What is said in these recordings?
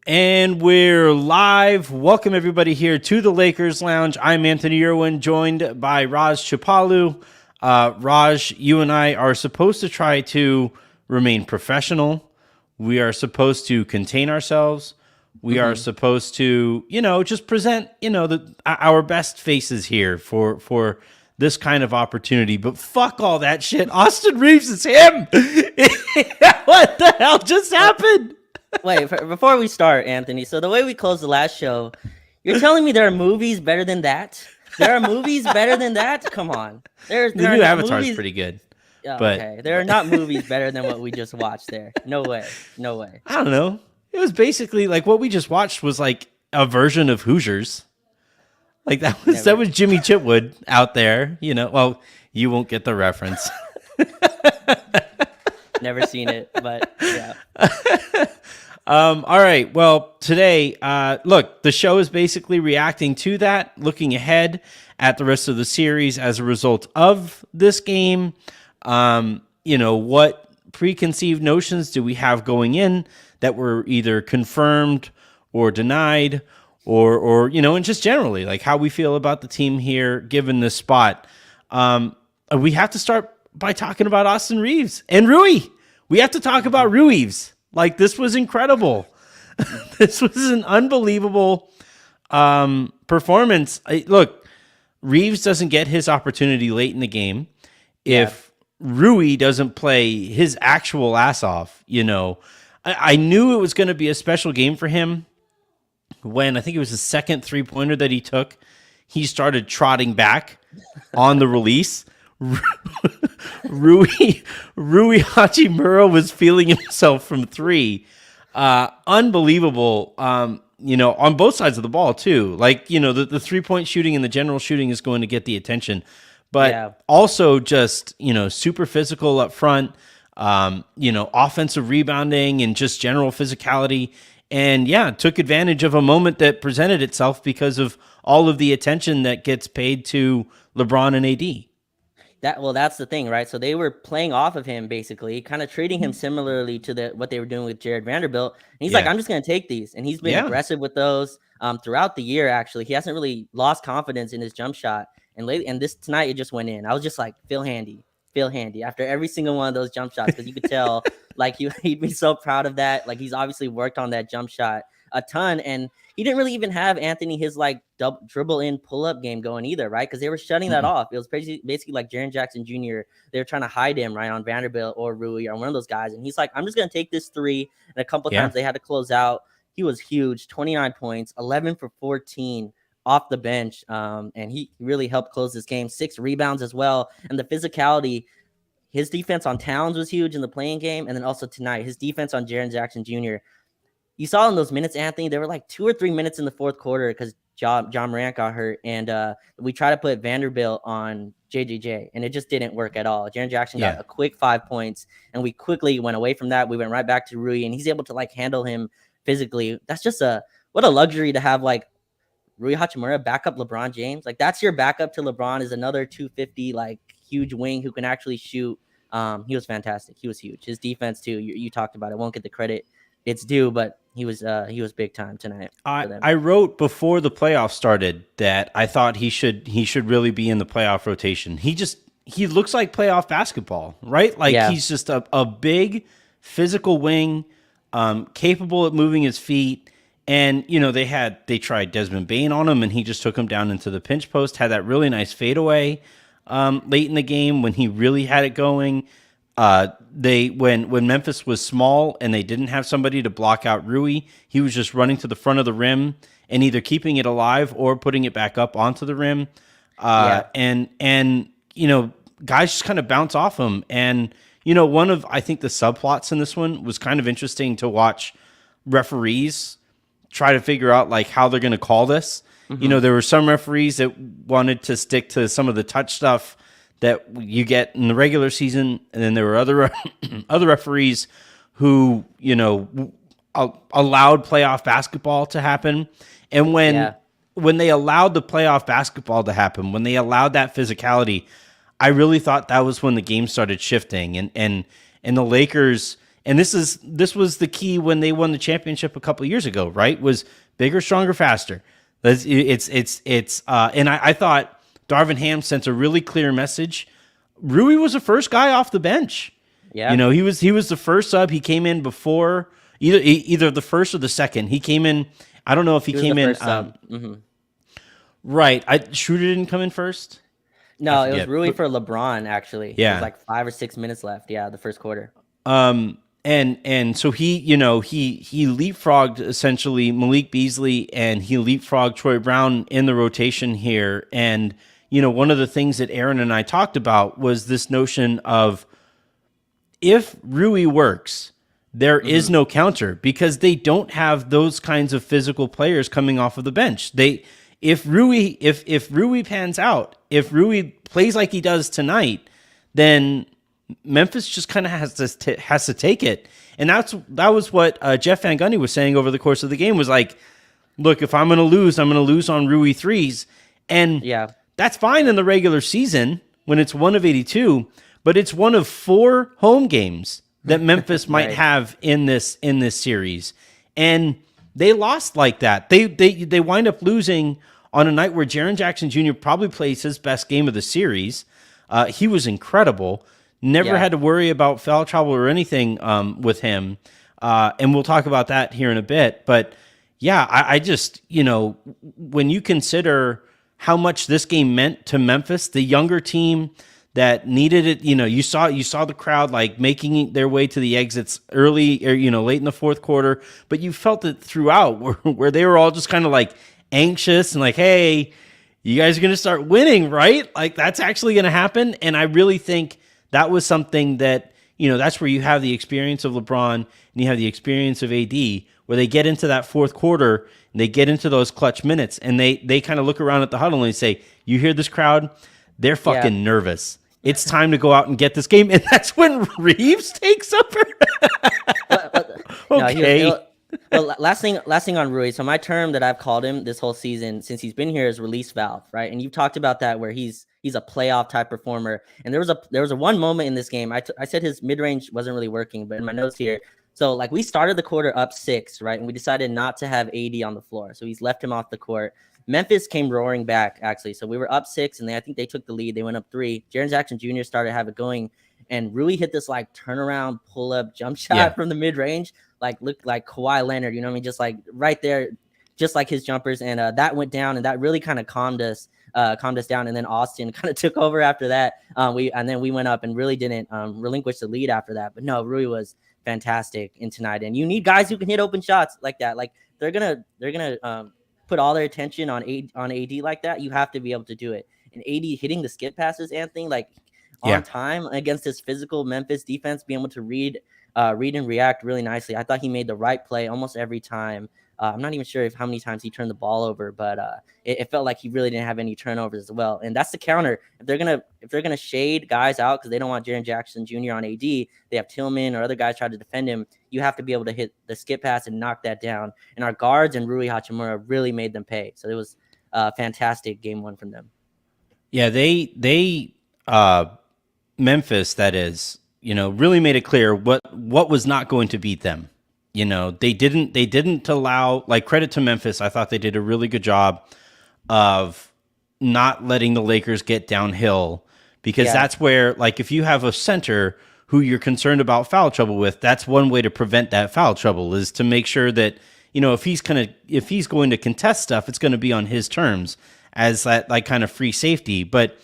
And we're live. Welcome everybody here to the Lakers Lounge. I'm Anthony Irwin, joined by Raj Chapalu. Raj, you and I are supposed to try to remain professional. We are supposed to contain ourselves. We are supposed to, just present, our best faces here for this kind of opportunity. But fuck all that shit. Austin Rui-ves is him. What the hell just happened? Wait, before we start, Anthony, so the way we closed the last show, you're telling me there are movies better than that? There are movies better than that? Come on. The new Avatar is pretty good. Oh, but okay. There are not movies better than what we just watched there. No way. No way. I don't know. It was basically like what we just watched was like a version of Hoosiers. Like that was Jimmy Chitwood out there, Well, you won't get the reference. Never seen it, but yeah. All right. Well, today, look, the show is basically reacting to that, looking ahead at the rest of the series as a result of this game. What preconceived notions do we have going in that were either confirmed or denied, or and just generally like how we feel about the team here given this spot. We have to start by talking about Austin Rui-ves and Rui. We have to talk about Rui-ves. Like, this was incredible. This was an unbelievable performance. Look, Reeves doesn't get his opportunity late in the game. If Rui doesn't play his actual ass off, I knew it was going to be a special game for him when I think it was the second three-pointer that he took. He started trotting back on the release. Rui Hachimura was feeling himself from three. Unbelievable, on both sides of the ball too. Like, the 3-point shooting and the general shooting is going to get the attention. But also just, super physical up front, offensive rebounding and just general physicality. And took advantage of a moment that presented itself because of all of the attention that gets paid to LeBron and AD. That's the thing, right? So they were playing off of him, basically, kind of treating him similarly to what they were doing with Jared Vanderbilt. And he's like, I'm just going to take these. And he's been aggressive with those throughout the year, actually. He hasn't really lost confidence in his jump shot. And tonight, it just went in. I was just like, feel handy after every single one of those jump shots, because you could tell, like, he'd be so proud of that. Like, he's obviously worked on that jump shot a ton, and he didn't really even have Anthony his like dribble in pull up game going either, right? Because they were shutting that off. It was basically like Jaren Jackson Jr. They were trying to hide him right on Vanderbilt or Rui or one of those guys, and he's like, I'm just gonna take this three. And a couple of times they had to close out. He was huge, 29 points, 11 for 14 off the bench, and he really helped close this game. 6 rebounds as well, and the physicality. His defense on Towns was huge in the playing game, and then also tonight his defense on Jaren Jackson Jr. You saw in those minutes, Anthony, there were like 2 or 3 minutes in the fourth quarter because John Morant got hurt. And we tried to put Vanderbilt on JJJ, and it just didn't work at all. Jaren Jackson got a quick 5 points, and we quickly went away from that. We went right back to Rui, and he's able to like handle him physically. That's just what a luxury to have, like, Rui Hachimura backup LeBron James. Like, that's your backup to LeBron, is another 250, like, huge wing who can actually shoot. He was fantastic. He was huge. His defense, too, you talked about it. Won't get the credit it's due, but he was big time tonight. I wrote before the playoffs started that I thought he should really be in the playoff rotation. He looks like playoff basketball, right? Like he's just a big physical wing, capable of moving his feet. And they tried Desmond Bane on him, and he just took him down into the pinch post. Had that really nice fadeaway late in the game when he really had it going. When Memphis was small and they didn't have somebody to block out Rui, he was just running to the front of the rim and either keeping it alive or putting it back up onto the rim. And guys just kind of bounce off him. And one of, I think, the subplots in this one was kind of interesting to watch referees try to figure out like how they're going to call this. There were some referees that wanted to stick to some of the touch stuff that you get in the regular season, and then there were other referees who allowed playoff basketball to happen. And when they allowed the playoff basketball to happen, when they allowed that physicality, I really thought that was when the game started shifting, and the Lakers. And this was the key when they won the championship a couple of years ago, right? Was bigger, stronger, faster. And I thought Darvin Ham sent a really clear message. Rui was the first guy off the bench. Yeah. You know, he was the first sub. He came in before either the first or the second. He came in. I don't know if he came in. Right. Schroeder didn't come in first. No, it was Rui for LeBron, actually. Yeah. It was like 5 or 6 minutes left. Yeah, the first quarter. And so he leapfrogged essentially Malik Beasley, and he leapfrogged Troy Brown in the rotation here. And, you know, one of the things that Aaron and I talked about was this notion of, if Rui works, there is no counter, because they don't have those kinds of physical players coming off of the bench. If Rui pans out, if Rui plays like he does tonight, then Memphis just kind of has to take it. And that was what Jeff Van Gundy was saying over the course of the game, was like, look, if I'm going to lose, I'm going to lose on Rui threes. And that's fine in the regular season when it's 1 of 82, but it's one of 4 home games that Memphis might have in this series. And they lost like that. They wind up losing on a night where Jaren Jackson Jr. probably plays his best game of the series. He was incredible. Never had to worry about foul trouble or anything with him. And we'll talk about that here in a bit. But yeah, I just, you know, when you consider how much this game meant to Memphis, the younger team that needed it, you know, you saw the crowd like making their way to the exits early, or, you know, late in the fourth quarter, but you felt it throughout where they were all just kind of like anxious and like, hey, you guys are going to start winning, right? Like, that's actually going to happen. And I really think that was something that, you know, that's where you have the experience of LeBron and you have the experience of AD, where they get into that fourth quarter and they get into those clutch minutes, and they kind of look around at the huddle and they say, you hear this crowd? They're fucking nervous. It's time to go out and get this game. And that's when Reeves takes over. Okay. Well, last thing on Rui. So my term that I've called him this whole season since he's been here is release valve, right? And you've talked about that, where he's a playoff type performer. And there was a one moment in this game. I said his mid range wasn't really working, but in my notes here, so like we started the quarter up 6, right? And we decided not to have AD on the floor, so he's left him off the court. Memphis came roaring back, actually. So we were up 6, and I think they took the lead. They went up 3. Jaren Jackson Jr. started to have it going, and Rui hit this like turnaround pull-up jump shot from the mid-range, like looked like Kawhi Leonard, you know what I mean? Just like right there, just like his jumpers. And that went down, and that really kind of calmed us down. And then Austin kind of took over after that. We went up and really didn't relinquish the lead after that. But no, Rui was fantastic in tonight. And you need guys who can hit open shots like that. Like they're gonna put all their attention on AD like that. You have to be able to do it. And AD hitting the skip passes, Anthony, like on time against this physical Memphis defense, being able to read and react really nicely. I thought he made the right play almost every time. I'm not even sure how many times he turned the ball over, but it felt like he really didn't have any turnovers as well. And that's the counter. If they're gonna shade guys out because they don't want Jaren Jackson Jr. on AD, they have Tillman or other guys try to defend him. You have to be able to hit the skip pass and knock that down. And our guards and Rui Hachimura really made them pay. So it was a fantastic game 1 from them. Yeah, they Memphis, that is, you know, really made it clear what was not going to beat them. You know, they didn't allow, like, credit to Memphis. I thought they did a really good job of not letting the Lakers get downhill, because that's where, like, if you have a center who you're concerned about foul trouble with, that's one way to prevent that foul trouble, is to make sure that, you know, if he's going to contest stuff, it's going to be on his terms as that, like, kind of free safety. But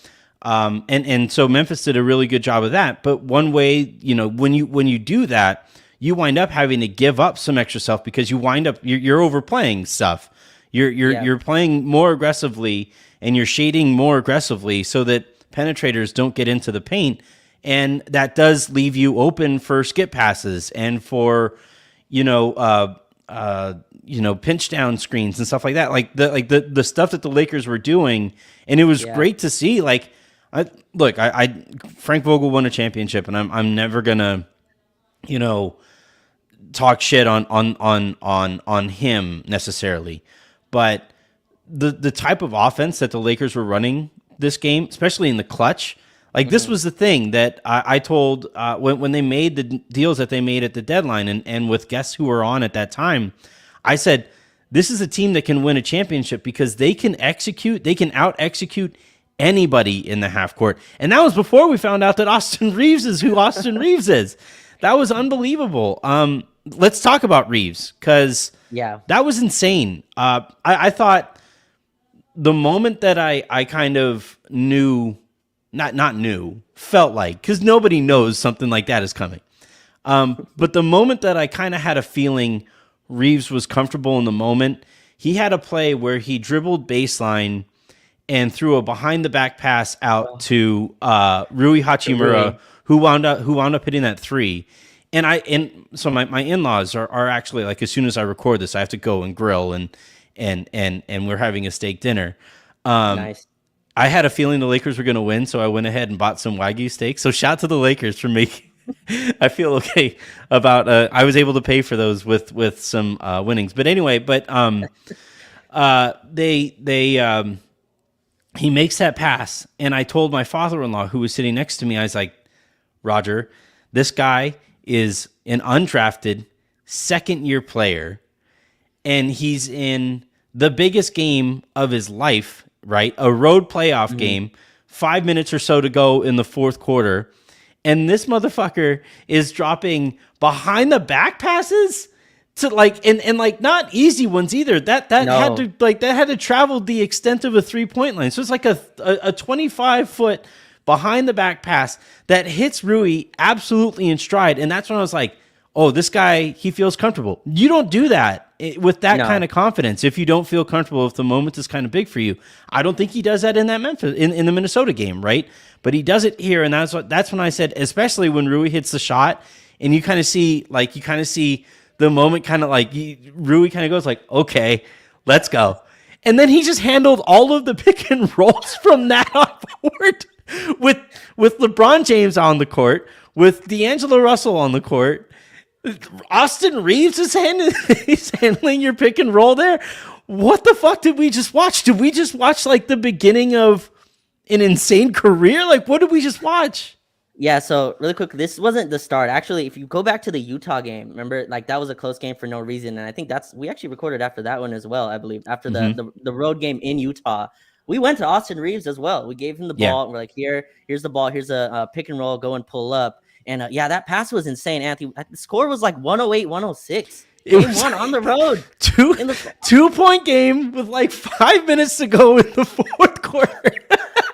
and so Memphis did a really good job of that. But one way, you know, when you do that, you wind up having to give up some extra stuff, because you wind up you're overplaying stuff. You're playing more aggressively, and you're shading more aggressively so that penetrators don't get into the paint, and that does leave you open for skip passes and for pinch down screens and stuff like that. Like the stuff that the Lakers were doing, and it was great to see. Like, Frank Vogel won a championship, and I'm never gonna, you know, talk shit on him necessarily, but the type of offense that the Lakers were running this game, especially in the clutch, Like this was the thing that I told when they made the deals that they made at the deadline and with guests who were on at that time, I said, this is a team that can win a championship because they can out execute anybody in the half court. And that was before we found out that Austin Rui-ves is who Austin Rui-ves is. That was unbelievable. Let's talk about Rui-ves because that was insane. I thought the moment that I kind of knew, not knew, felt like, because nobody knows something like that is coming. But the moment that I kind of had a feeling Rui-ves was comfortable in the moment, he had a play where he dribbled baseline and threw a behind the back pass out to Rui Hachimura, who wound up hitting that three. And so my in-laws are actually, like, as soon as I record this, I have to go and grill and we're having a steak dinner. Nice. I had a feeling the Lakers were going to win, so I went ahead and bought some Wagyu steak. So shout to the Lakers for making. I feel okay about. I was able to pay for those with some winnings. But anyway, he makes that pass, and I told my father-in-law who was sitting next to me, I was like, Roger, this guy is an undrafted second-year player, and he's in the biggest game of his life, right? A road playoff game, 5 minutes or so to go in the fourth quarter. And this motherfucker is dropping behind the back passes to and not easy ones either. That had to travel the extent of a 3-point line. So it's like a 25-foot behind the back pass that hits Rui absolutely in stride. And that's when I was like, oh, this guy, he feels comfortable. You don't do that with that kind of confidence if you don't feel comfortable, if the moment is kind of big for you. I don't think he does that in that Memphis in the Minnesota game, right? But he does it here, and that's when I said, especially when Rui hits the shot, and you kind of see the moment kind of like Rui kind of goes like, okay, let's go. And then he just handled all of the pick and rolls from that on forward with LeBron James on the court, with D'Angelo Russell on the court. Austin Rui-ves is handling your pick and roll there. What the fuck did we just watch? Did we just watch like the beginning of an insane career? Like, what did we just watch? Yeah, so really quick, this wasn't the start. Actually, if you go back to the Utah game, remember, like, that was a close game for no reason. And I think we actually recorded after that one as well, I believe, after the road game in Utah. We went to Austin Rui-ves as well. We gave him the ball. And we're like, here's the ball. Here's a pick and roll. Go and pull up. And that pass was insane, Anthony. The score was like 108-106. Game one on the road. 2-point game with like 5 minutes to go in the fourth quarter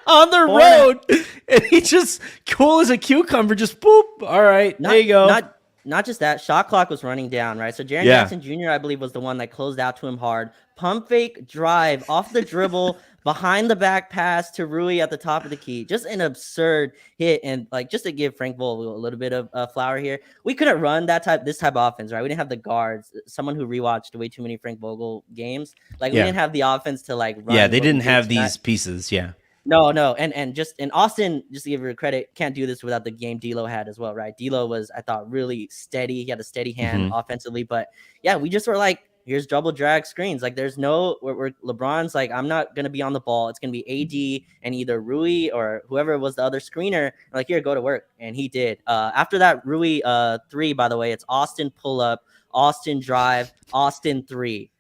on the road. And he just, cool as a cucumber, just boop. All right, there you go. Not just that, shot clock was running down, right? So Jaren Jackson Jr., I believe, was the one that closed out to him hard. Pump fake drive off the dribble, behind the back pass to Rui at the top of the key. Just an absurd hit. And like, just to give Frank Vogel a little bit of flour here, we couldn't run this type of offense, right? We didn't have the guards. Someone who rewatched way too many Frank Vogel games, like we didn't have the offense to like run. Yeah, they didn't have these pieces. Yeah. No, and Austin, just to give her credit, can't do this without the game D'Lo had as well, right? D'Lo was, I thought, really steady. He had a steady hand offensively, but yeah, we just were like, here's double drag screens. Like, there's we're LeBron's like, I'm not gonna be on the ball. It's gonna be AD and either Rui or whoever was the other screener. I'm like, here, go to work, and he did. After that Rui 3, by the way, it's Austin pull up, Austin drive, Austin 3,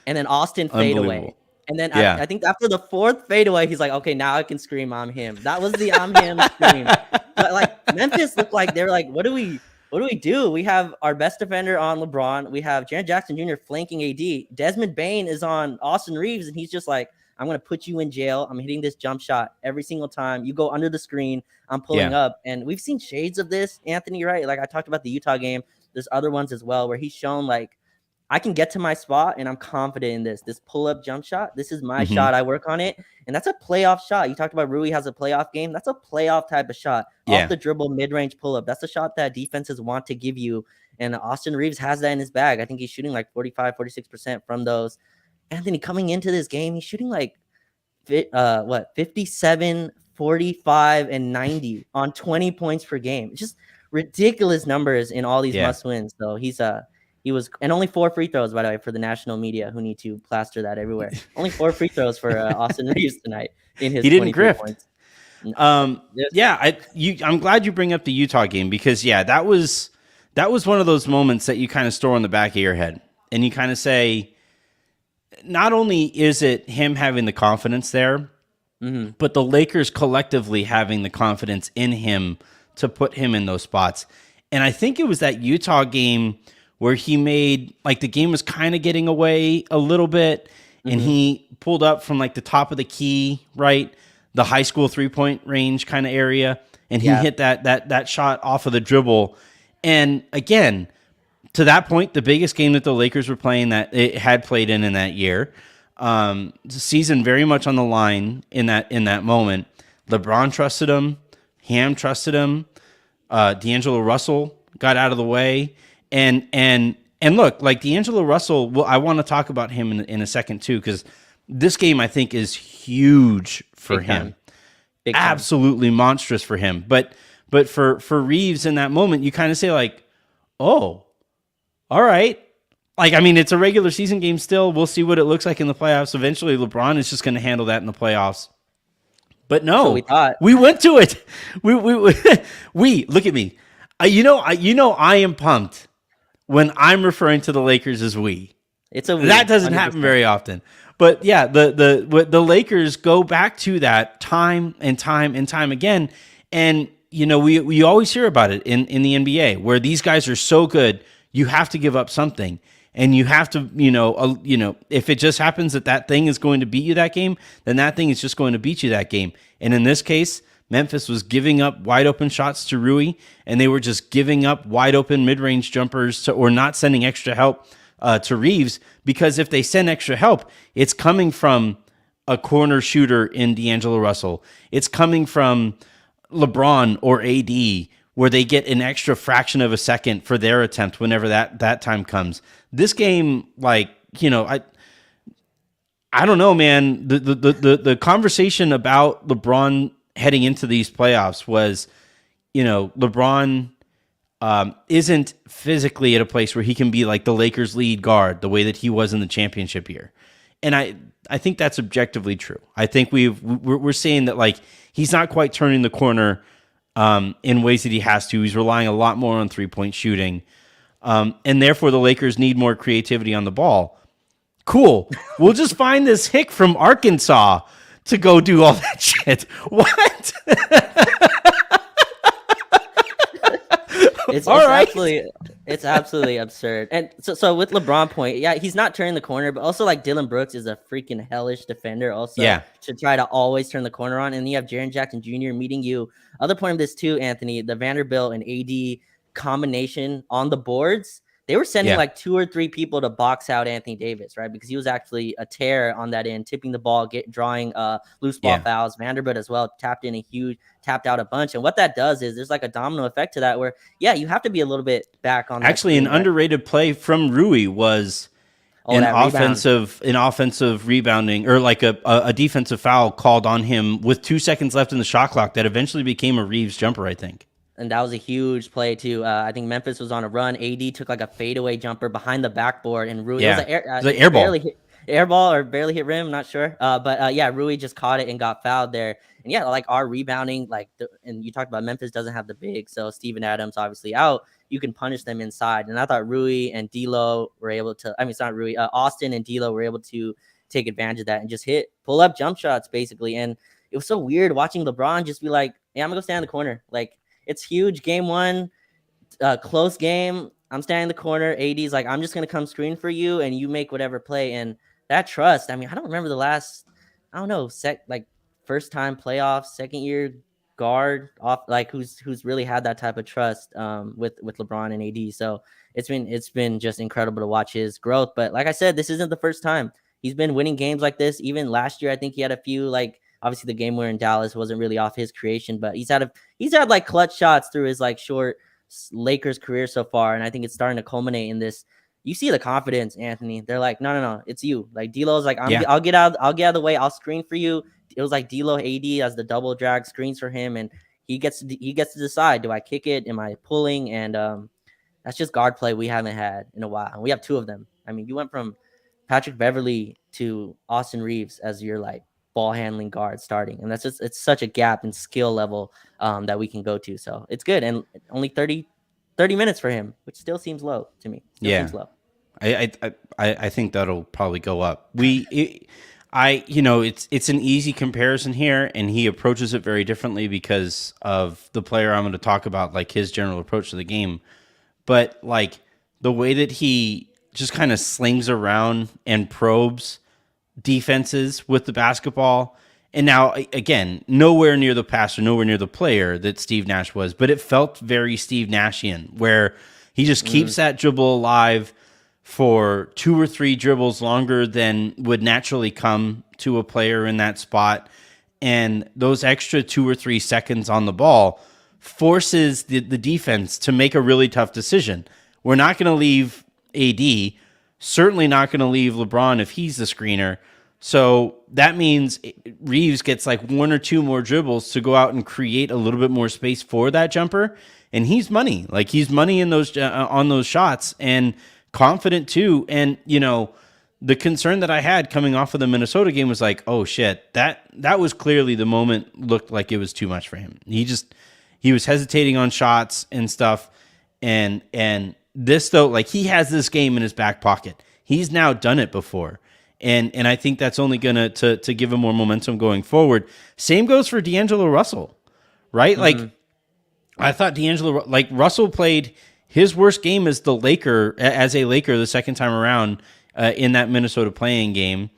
and then Austin fade away. And then I think after the fourth fadeaway, he's like, okay, now I can scream I'm him. That was the I'm him scream. But like, Memphis looked like they're like, what do we do? We have our best defender on LeBron. We have Jaren Jackson Jr. flanking AD. Desmond Bane is on Austin Rui-ves, and he's just like, I'm going to put you in jail. I'm hitting this jump shot every single time. You go under the screen. I'm pulling up. And we've seen shades of this, Anthony, right? Like I talked about the Utah game. There's other ones as well where he's shown like, I can get to my spot and I'm confident in this pull-up jump shot. This is my shot. I work on it. And that's a playoff shot. You talked about Rui has a playoff game. That's a playoff type of shot. Off the dribble, mid-range pull-up. That's a shot that defenses want to give you. And Austin Rui-ves has that in his bag. I think he's shooting like 46% from those. Anthony, coming into this game, he's shooting like 57, 45, and 90 on 20 points per game. It's just ridiculous numbers in all these must-wins. So he was, and only 4 free throws, by the way, for the national media who need to plaster that everywhere. Only 4 free throws for Austin Rui-ves tonight in his. He didn't grift. Points. Yes. Yeah, I'm glad you bring up the Utah game because yeah, that was one of those moments that you kind of store on the back of your head and you kind of say, not only is it him having the confidence there, Mm-hmm. but the Lakers collectively having the confidence in him to put him in those spots. And I think it was that Utah game where he made like the game was kind of getting away a little bit and Mm-hmm. he pulled up from like the top of the key, right? The high school 3-point range kind of area and he Yeah. hit that shot off of the dribble. And again, to that point, the biggest game that the Lakers were playing that it had played in that year. The season very much on the line in that moment. LeBron trusted him. Ham trusted him. D'Angelo Russell got out of the way. And look, like D'Angelo Russell, well, I want to talk about him in a second too, because this game I think is huge for Big him. time. Big time. Absolutely monstrous for him. But for Reeves in that moment, you kind of say like, oh, all right. Like, I mean, it's a regular season game still. We'll see what it looks like in the playoffs. Eventually, LeBron is just going to handle that in the playoffs. But So we no, thought. we went to it. We look at me. I am pumped when I'm referring to the Lakers as we. It's a That doesn't 100%. happen very often. But yeah, the Lakers go back to that time and time and time again. And we always hear about it in the NBA where these guys are so good, you have to give up something. And you have to, if it just happens that thing is going to beat you that game, then that thing is just going to beat you that game. And in this case, Memphis was giving up wide open shots to Rui, and they were just giving up wide open mid range jumpers or not sending extra help to Reeves, because if they send extra help, it's coming from a corner shooter in D'Angelo Russell. It's coming from LeBron or AD, where they get an extra fraction of a second for their attempt whenever that time comes. This game, like, I don't know, man. The conversation about LeBron heading into these playoffs was, LeBron isn't physically at a place where he can be like the Lakers' lead guard the way that he was in the championship year. And I think that's objectively true. I think we're saying that like he's not quite turning the corner in ways that he has to. He's relying a lot more on 3-point shooting. And therefore the Lakers need more creativity on the ball. Cool. We'll just find this hick from Arkansas to go do all that shit. What? It's absolutely absurd. And so with LeBron point, yeah, he's not turning the corner, but also like Dylan Brooks is a freaking hellish defender also to try to always turn the corner on. And you have Jaren Jackson Jr. meeting you. Other point of this too, Anthony, the Vanderbilt and AD combination on the boards. They were sending like 2 or 3 people to box out Anthony Davis, right? Because he was actually a tear on that end, tipping the ball, drawing loose ball fouls. Vanderbilt as well tapped out a bunch. And what that does is there's like a domino effect to that where, you have to be a little bit back on. Actually, an underrated play from Rui was an offensive rebounding or like a defensive foul called on him with 2 seconds left in the shot clock that eventually became a Reeves jumper, I think. And that was a huge play too. I think Memphis was on a run. AD took like a fadeaway jumper behind the backboard, and Rui it was an air ball. Air ball or barely hit rim, not sure. But Rui just caught it and got fouled there. And like our rebounding, and you talked about Memphis doesn't have the big, so Steven Adams obviously out. You can punish them inside. And I thought Rui and D'Lo were able to. I mean, it's not Rui. Austin and D'Lo were able to take advantage of that and just pull up jump shots basically. And it was so weird watching LeBron just be like, "Yeah, I'm gonna go stand in the corner." Like it's huge. Game 1, close game. I'm standing in the corner. AD's like, I'm just gonna come screen for you, and you make whatever play. And that trust. I mean, I don't remember the last. I don't know. First time playoffs, second year guard off, like who's really had that type of trust with LeBron and AD. So it's been just incredible to watch his growth. But like I said, this isn't the first time he's been winning games like this. Even last year, I think he had a few obviously the game where in Dallas wasn't really off his creation, but he's had like clutch shots through his like short Lakers career so far. And I think it's starting to culminate in this. You see the confidence, Anthony. They're like, no, it's you. Like D'Lo's like, I'll get out of the way. I'll screen for you. It was like D'Lo AD as the double drag screens for him. And he gets to decide, do I kick it? Am I pulling? And that's just guard play we haven't had in a while. And we have 2 of them. I mean, you went from Patrick Beverley to Austin Rui-ves as your like ball handling guard starting, and that's just it's such a gap in skill level that we can go to. So it's good, and only 30 minutes for him, which still seems low to me. Still Yeah. seems low. I think that'll probably go up. It's an easy comparison here, and he approaches it very differently because of the player I'm going to talk about, like his general approach to the game. But like the way that he just kind of slings around and probes defenses with the basketball. And now, again, nowhere near the passer, nowhere near the player that Steve Nash was, but it felt very Steve Nashian, where he just keeps that dribble alive for 2 or 3 dribbles longer than would naturally come to a player in that spot. And those extra 2 or 3 seconds on the ball forces the defense to make a really tough decision. We're not going to leave AD, certainly not going to leave LeBron if he's the screener. So that means Reeves gets like 1 or 2 more dribbles to go out and create a little bit more space for that jumper. And he's money. Like he's money in those on those shots and confident too. And, the concern that I had coming off of the Minnesota game was like, oh shit, that was clearly the moment looked like it was too much for him. He was hesitating on shots and stuff. And this though, like he has this game in his back pocket. He's now done it before. And I think that's only gonna to give him more momentum going forward. Same goes for D'Angelo Russell, right? Mm-hmm. Like I thought Russell played his worst game as a Laker the second time around in that Minnesota playing game.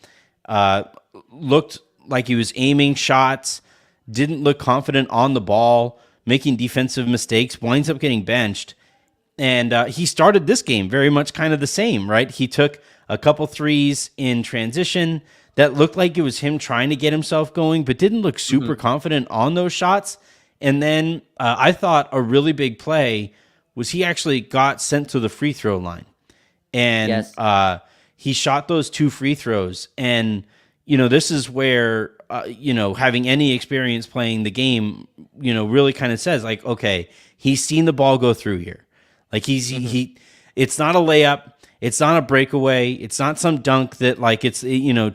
Looked like he was aiming shots, didn't look confident on the ball, making defensive mistakes, winds up getting benched. And he started this game very much kind of the same, right? He took a couple threes in transition that looked like it was him trying to get himself going, but didn't look super confident on those shots. And then I thought a really big play was he actually got sent to the free throw line. And he shot those 2 free throws. And, this is where, having any experience playing the game, really kind of says like, okay, he's seen the ball go through here. Like it's not a layup. It's not a breakaway. It's not some dunk that like it's,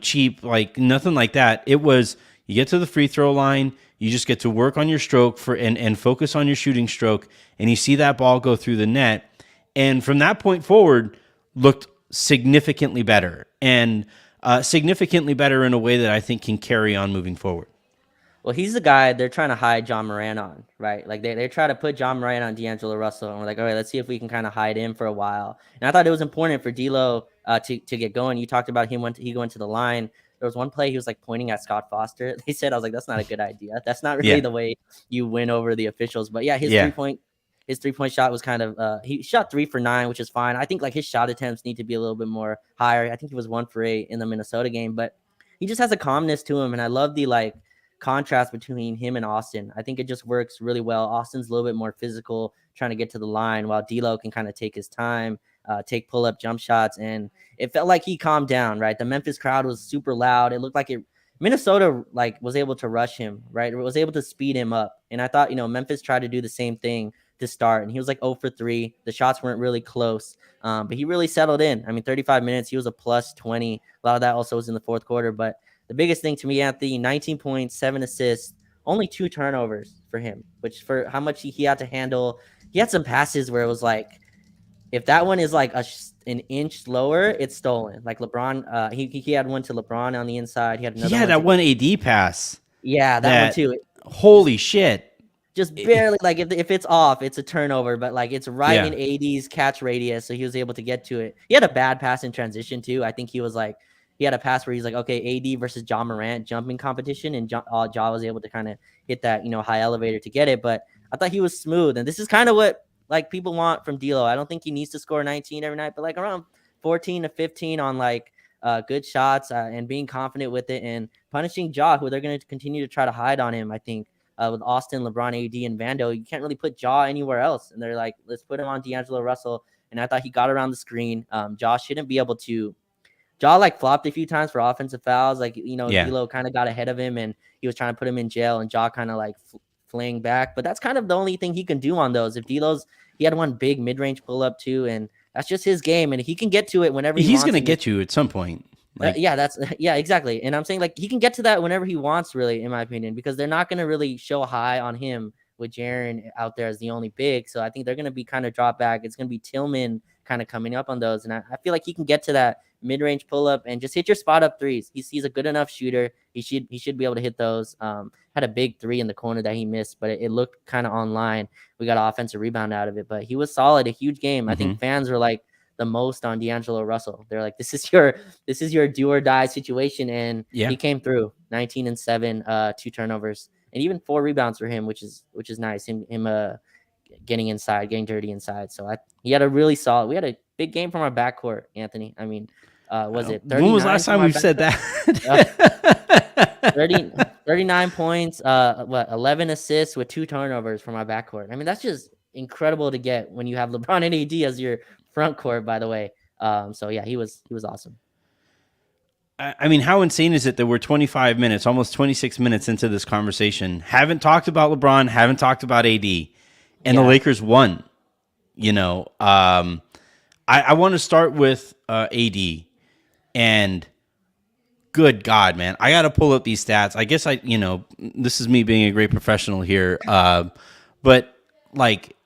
cheap, like nothing like that. It was, you get to the free throw line, you just get to work on your stroke and focus on your shooting stroke, and you see that ball go through the net. And from that point forward, looked significantly better and significantly better in a way that I think can carry on moving forward. Well, he's the guy they're trying to hide John Moran on, right? Like they try to put John Moran on D'Angelo Russell, and we're like, all right, let's see if we can kind of hide him for a while. And I thought it was important for D'Lo to get going. You talked about he going to the line. There was one play he was like pointing at Scott Foster. They said, I was like, that's not a good idea. That's not really the way you win over the officials. But yeah, his 3-point shot was kind of he shot 3 for 9, which is fine. I think like his shot attempts need to be a little bit more higher. I think he was 1 for 8 in the Minnesota game, but he just has a calmness to him, and I love the like contrast between him and Austin. I think it just works really well. Austin's a little bit more physical, trying to get to the line, while D'Lo can kind of take his time, take pull-up jump shots, and it felt like he calmed down, right? The Memphis crowd was super loud. It looked like Minnesota like was able to rush him, right? It was able to speed him up. And I thought, Memphis tried to do the same thing to start, and he was like 0 for 3. The shots weren't really close, but he really settled in. I mean, 35 minutes, he was a plus 20. A lot of that also was in the fourth quarter, but the biggest thing to me, Anthony, 19 points, 7 assists, only 2 turnovers for him, which for how much he had to handle. He had some passes where it was like, if that one is like an inch lower, it's stolen. Like LeBron, he had one to LeBron on the inside. He had another. Yeah, that one AD pass. Yeah, that one too. Holy shit. Just barely, like if it's off, it's a turnover, but like it's right in AD's catch radius, so he was able to get to it. He had a bad pass in transition too. I think he had a pass where he's like, okay, AD versus John Morant jumping competition, and Ja was able to kind of hit that, high elevator to get it. But I thought he was smooth, and this is kind of what like people want from D'Lo. I don't think he needs to score 19 every night, but like around 14 to 15 on like good shots and being confident with it and punishing Ja, who they're going to continue to try to hide on him. I think with Austin, LeBron, AD, and Vando, you can't really put Ja anywhere else, and they're like, let's put him on D'Angelo Russell. And I thought he got around the screen. Ja shouldn't be able to. Ja like flopped a few times for offensive fouls. Like, D'Lo kind of got ahead of him, and he was trying to put him in jail, and Ja kind of like flaying back. But that's kind of the only thing he can do on those. If he had one big mid-range pull-up too, and that's just his game. And he can get to it whenever he's going to get you at some point. Like, yeah, exactly. And I'm saying like he can get to that whenever he wants, really, in my opinion, because they're not going to really show high on him with Jaren out there as the only big. So I think they're going to be kind of drop back. It's going to be Tillman kind of coming up on those. And I feel like he can get to that mid-range pull-up and just hit your spot up threes. He's a good enough shooter. He should be able to hit those. Had a big three in the corner that he missed, but it looked kind of online. We got an offensive rebound out of it, but he was solid. A huge game. I think fans were like the most on D'Angelo Russell. They're like, this is your do or die situation, and he came through. 19-7, 2 turnovers, and even 4 rebounds for him, which is nice. Him getting inside, getting dirty inside. So he had a really solid. We had a big game from our backcourt, Anthony. I mean, was it 39? When was the last time we've said that? 39 points, 11 assists with 2 turnovers from our backcourt. I mean, that's just incredible to get when you have LeBron and AD as your front court, by the way. So yeah, he was awesome. I mean, how insane is it that we're 25 minutes, almost 26 minutes into this conversation, haven't talked about LeBron, haven't talked about AD, and the Lakers won. I want to start with AD, and good God, man, I got to pull up these stats. I guess this is me being a great professional here, but like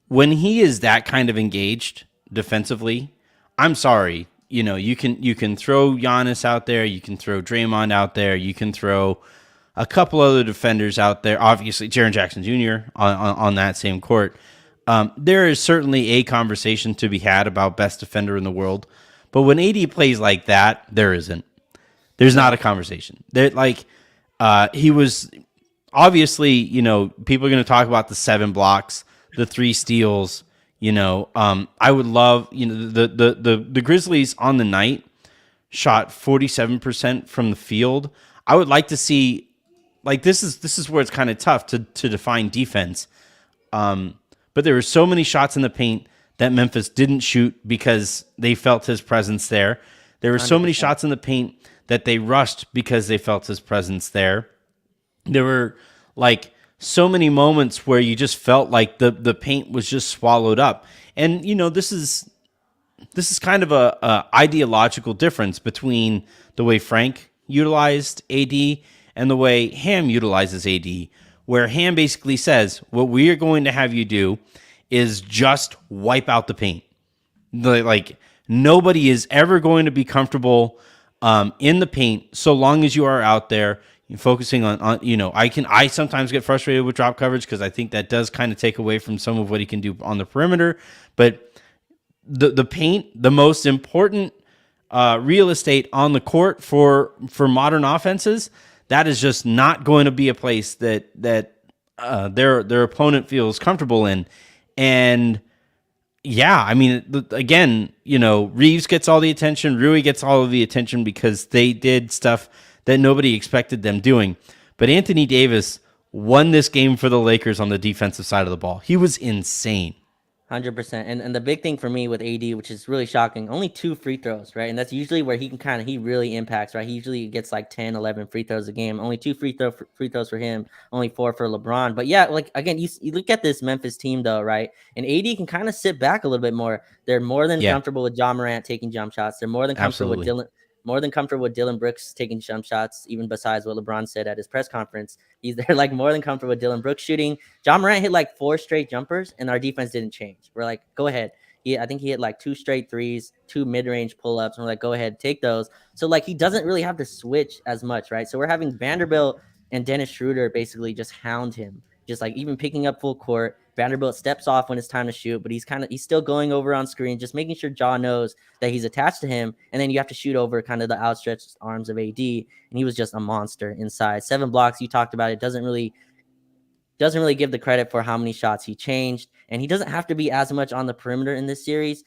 when he is that kind of engaged defensively, I'm sorry. You can throw Giannis out there, you can throw Draymond out there, you can throw a couple other defenders out there. Obviously, Jaren Jackson Jr. on that same court. There is certainly a conversation to be had about best defender in the world, but when AD plays like that, there isn't. There's not a conversation. He was obviously, people are going to talk about the 7 blocks, the 3 steals. I would love, the Grizzlies on the night shot 47% from the field. I would like to see, like, this is where it's kind of tough to define defense. But there were so many shots in the paint that Memphis didn't shoot because they felt his presence there. There were so 100%. many shots in the paint that they rushed because they felt his presence there. There were so many moments where you just felt like the paint was just swallowed up. And, this is kind of a ideological difference between the way Frank utilized AD and the way Ham utilizes AD, where Ham basically says, what we are going to have you do is just wipe out the paint. Nobody is ever going to be comfortable in the paint so long as you are out there focusing on I sometimes get frustrated with drop coverage because I think that does kind of take away from some of what he can do on the perimeter. But the paint, the most important real estate on the court for modern offenses, that is just not going to be a place that their opponent feels comfortable in. And yeah, I mean, again, Reeves gets all the attention, Rui gets all of the attention because they did stuff that nobody expected them doing. But Anthony Davis won this game for the Lakers on the defensive side of the ball. He was insane. 100%. And the big thing for me with AD, which is really shocking, only 2 free throws, right? And that's usually where he really impacts, right? He usually gets like 10, 11 free throws a game. Only 2 free throws for him, only 4 for LeBron. But yeah, again, you look at this Memphis team though, right? And AD can kind of sit back a little bit more. They're more than comfortable with Ja Morant taking jump shots. They're more than comfortable with Dillon Brooks taking jump shots, even besides what LeBron said at his press conference. They're more than comfortable with Dillon Brooks shooting. Ja Morant hit 4 straight jumpers, and our defense didn't change. We're like, go ahead. I think he hit 2 straight threes, 2 mid-range pull-ups, and we're like, go ahead, take those. So he doesn't really have to switch as much, right? So we're having Vanderbilt and Dennis Schroeder basically just hound him, just even picking up full court. Vanderbilt steps off when it's time to shoot, but he's still going over on screen, just making sure Ja knows that he's attached to him. And then you have to shoot over kind of the outstretched arms of AD. And he was just a monster inside. 7 blocks, you talked about it, doesn't really give the credit for how many shots he changed. And he doesn't have to be as much on the perimeter in this series.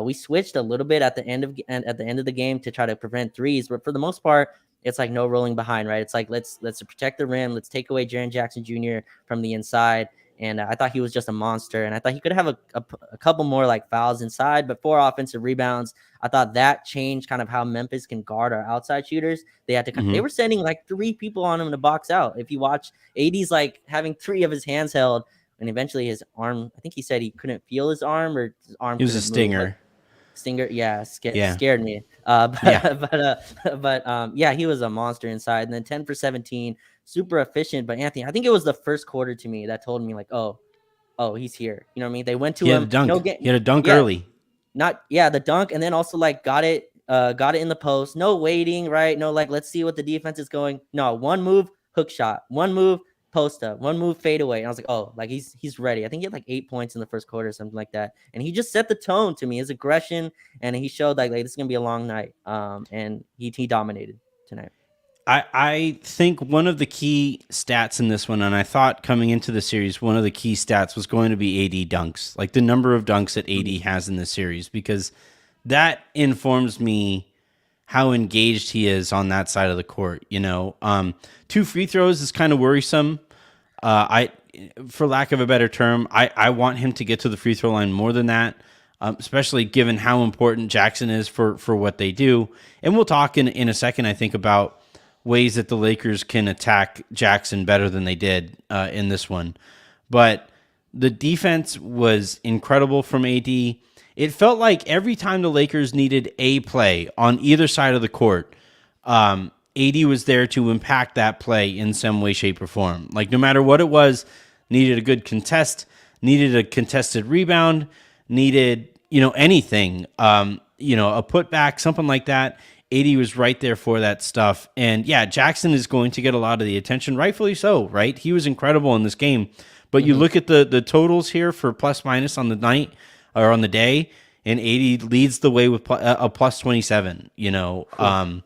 We switched a little bit at the end of the game to try to prevent threes, but for the most part, it's no rolling behind, right? It's let's protect the rim. Let's take away Jaren Jackson Jr. from the inside. And I thought he was just a monster. And I thought he could have a couple more fouls inside, but 4 offensive rebounds. I thought that changed kind of how Memphis can guard our outside shooters. They had to they were sending 3 people on him to box out. If you watch, AD's having 3 of his hands held, and eventually his arm, I think he said he couldn't feel his arm or his arm. It was a stinger. Stinger, yeah, Yeah. scared me. Yeah. Yeah, he was a monster inside. And then 10 for 17, super efficient. But Anthony, I think it was the first quarter to me that told me like, oh, he's here. You know what I mean? They went He to had a him, no dunk. He game, had a dunk yeah, early. not yeah, the dunk, and then also like got it in the post. No waiting, right? No, like let's see what the defense is going. No, one move, hook shot, one move, post up, one move, fade away. And I was like, oh, like he's ready. I think he had like 8 points in the first quarter or something like that. And he just set the tone to me, his aggression, and he showed like this is gonna be a long night. And he dominated tonight. I think one of the key stats in this one, and I thought coming into the series, one of the key stats was going to be AD dunks, like the number of dunks that AD has in this series, because that informs me how engaged he is on that side of the court. 2 free throws is kind of worrisome. I, for lack of a better term, I want him to get to the free throw line more than that, especially given how important Jackson is for what they do. And we'll talk in a second, I think, about ways that the Lakers can attack Jackson better than they did in this one. But the defense was incredible from AD. It felt like every time the Lakers needed a play on either side of the court, AD was there to impact that play in some way, shape, or form. Like no matter what it was, needed a good contest, needed a contested rebound, needed anything, a putback, something like that. AD was right there for that stuff. And yeah, Jackson is going to get a lot of the attention, rightfully so, right? He was incredible in this game. But you look at the totals here for plus minus on the night or on the day, and AD leads the way with a plus 27. Cool.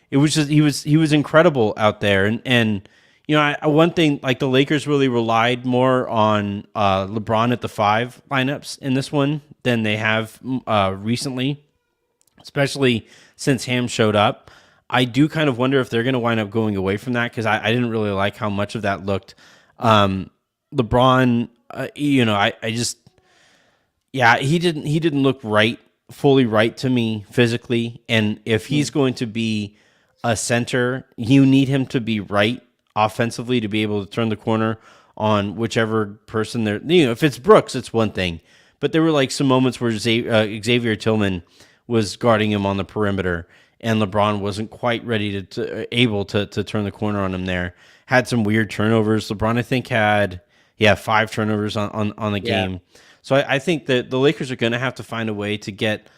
It was just he was incredible out there. And one thing, like the Lakers really relied more on LeBron at the 5 lineups in this one than they have recently, especially since Ham showed up. I do kind of wonder if they're going to wind up going away from that, because I didn't really like how much of that looked. LeBron, I just, yeah, he didn't look fully right to me physically. And if he's going to be a center, you need him to be right offensively to be able to turn the corner on whichever person there. If it's Brooks, it's one thing, but there were like some moments where Xavier Tillman was guarding him on the perimeter, and LeBron wasn't quite ready able to turn the corner on him there. Had some weird turnovers. LeBron, I think, had 5 turnovers on the game. So I think that the Lakers are going to have to find a way to get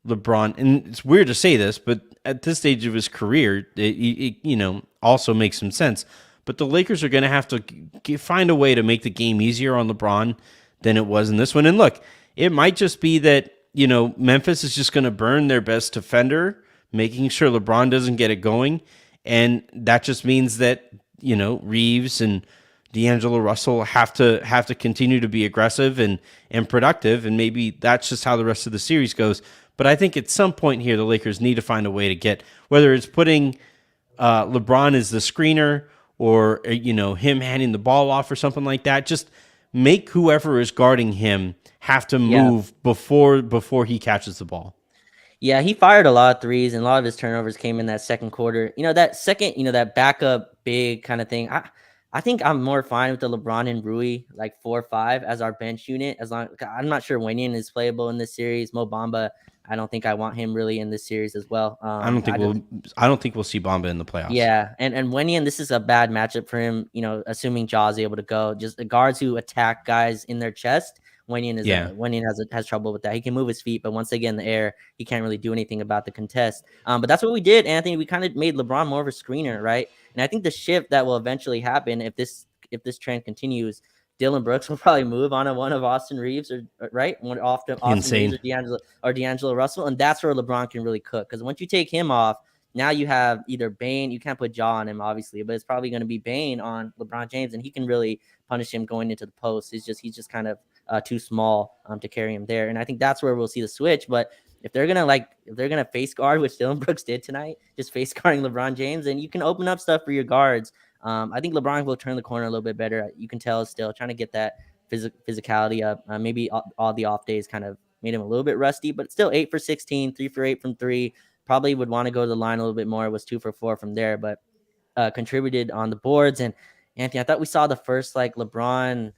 LeBron, and it's weird to say this, but at this stage of his career, it also makes some sense. But the Lakers are going to have to find a way to make the game easier on LeBron than it was in this one. And look, it might just be that Memphis is just going to burn their best defender, making sure LeBron doesn't get it going. And that just means that, Reeves and D'Angelo Russell have to continue to be aggressive and productive. And maybe that's just how the rest of the series goes. But I think at some point here, the Lakers need to find a way to get, whether it's putting LeBron as the screener or, him handing the ball off or something like that. Just make whoever is guarding him have to move before he catches the ball. Yeah, he fired a lot of threes, and a lot of his turnovers came in that second quarter. That backup big kind of thing. I think I'm more fine with the LeBron and Rui, like 4 or 5 as our bench unit. As long, I'm not sure Wenyen is playable in this series. Mo Bamba, I don't think I want him really in this series as well. I don't think we'll see Bamba in the playoffs. Yeah, and Wenyen, this is a bad matchup for him. Assuming Ja is able to go, just the guards who attack guys in their chest. Wenyen has trouble with that. He can move his feet, but once they get in the air, he can't really do anything about the contest. But that's what we did, Anthony. We kind of made LeBron more of a screener, right? And I think the shift that will eventually happen if this trend continues, Dylan Brooks will probably move on one of Austin Rui-ves Austin Rui-ves or D'Angelo Russell, and that's where LeBron can really cook. Because once you take him off, now you have either Bane. You can't put Ja on him, obviously, but it's probably going to be Bane on LeBron James, and he can really punish him going into the post. He's just kind of too small to carry him there, and I think that's where we'll see the switch. But if they're gonna face guard, which Dylan Brooks did tonight, just face guarding LeBron James, and you can open up stuff for your guards. I think LeBron will turn the corner a little bit better. You can tell still trying to get that physicality up. Maybe all the off days kind of made him a little bit rusty, but still 8 for 16, 3 for 8 from 3. Probably would want to go to the line a little bit more. It was 2 for 4 from there, but contributed on the boards. And Anthony, I thought we saw the first LeBron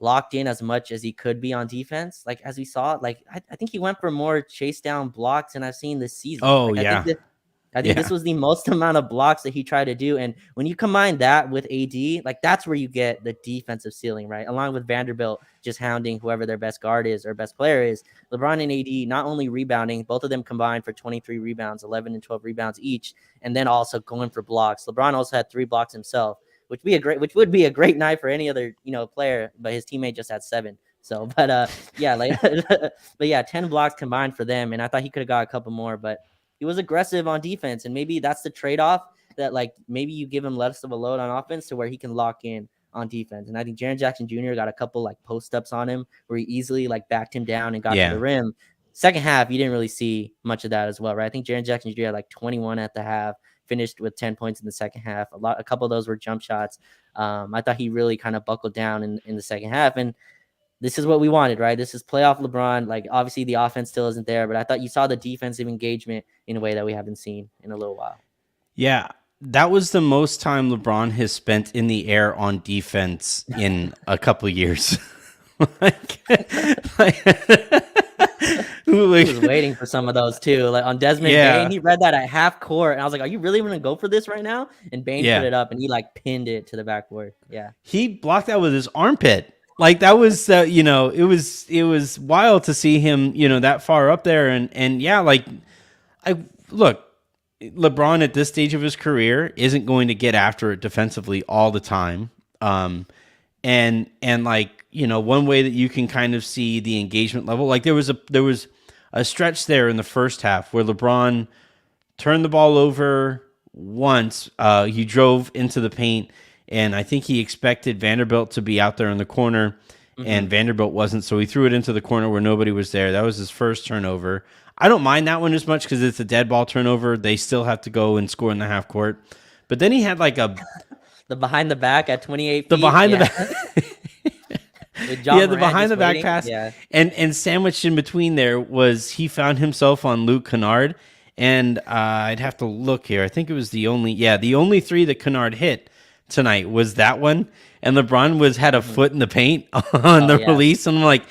locked in as much as he could be on defense. Like as we saw, like I think he went for more chase down blocks than I've seen this season. Oh Like yeah. I think this was the most amount of blocks that he tried to do. And when you combine that with AD, like that's where you get the defensive ceiling, right? Along with Vanderbilt just hounding whoever their best guard is or best player is. LeBron and AD not only rebounding, both of them combined for 23 rebounds, 11 and 12 rebounds each, and then also going for blocks. LeBron also had 3 blocks himself, which would be a great night for any other, player, but his teammate just had 7. So, but yeah, like, but yeah, 10 blocks combined for them. And I thought he could have got a couple more, but he was aggressive on defense, and maybe that's the trade-off, that like maybe you give him less of a load on offense to where he can lock in on defense. And I think Jaren Jackson Jr. got a couple like post-ups on him where he easily like backed him down and got to the rim. Second half, you didn't really see much of that as well, right? I think Jaren Jackson Jr. had like 21 at the half, finished with 10 points in the second half. A couple of those were jump shots. I thought he really kind of buckled down in the second half, and this is what we wanted, right? This is playoff LeBron. Like, obviously the offense still isn't there, but I thought you saw the defensive engagement in a way that we haven't seen in a little while. Yeah, that was the most time LeBron has spent in the air on defense in a couple of years. He was waiting for some of those too. Like on Desmond Bane, he read that at half court, and I was like, "Are you really going to go for this right now?" And Bane put it up, and he like pinned it to the backboard. Yeah, he blocked that with his armpit. Like that was, it was wild to see him, that far up there, and yeah, like look, LeBron at this stage of his career isn't going to get after it defensively all the time, and like one way that you can kind of see the engagement level, like there was a stretch there in the first half where LeBron turned the ball over once, he drove into the paint. And I think he expected Vanderbilt to be out there in the corner, and Vanderbilt wasn't. So he threw it into the corner where nobody was there. That was his first turnover. I don't mind that one as much because it's a dead ball turnover. They still have to go and score in the half court. But then he had like the behind the back at 28 feet. The behind the back. The behind the back pass. Yeah. And sandwiched in between there was he found himself on Luke Kennard. And I'd have to look here. I think it was the only 3 that Kennard hit tonight was that one, and LeBron had a foot in the paint on the release, and I'm like,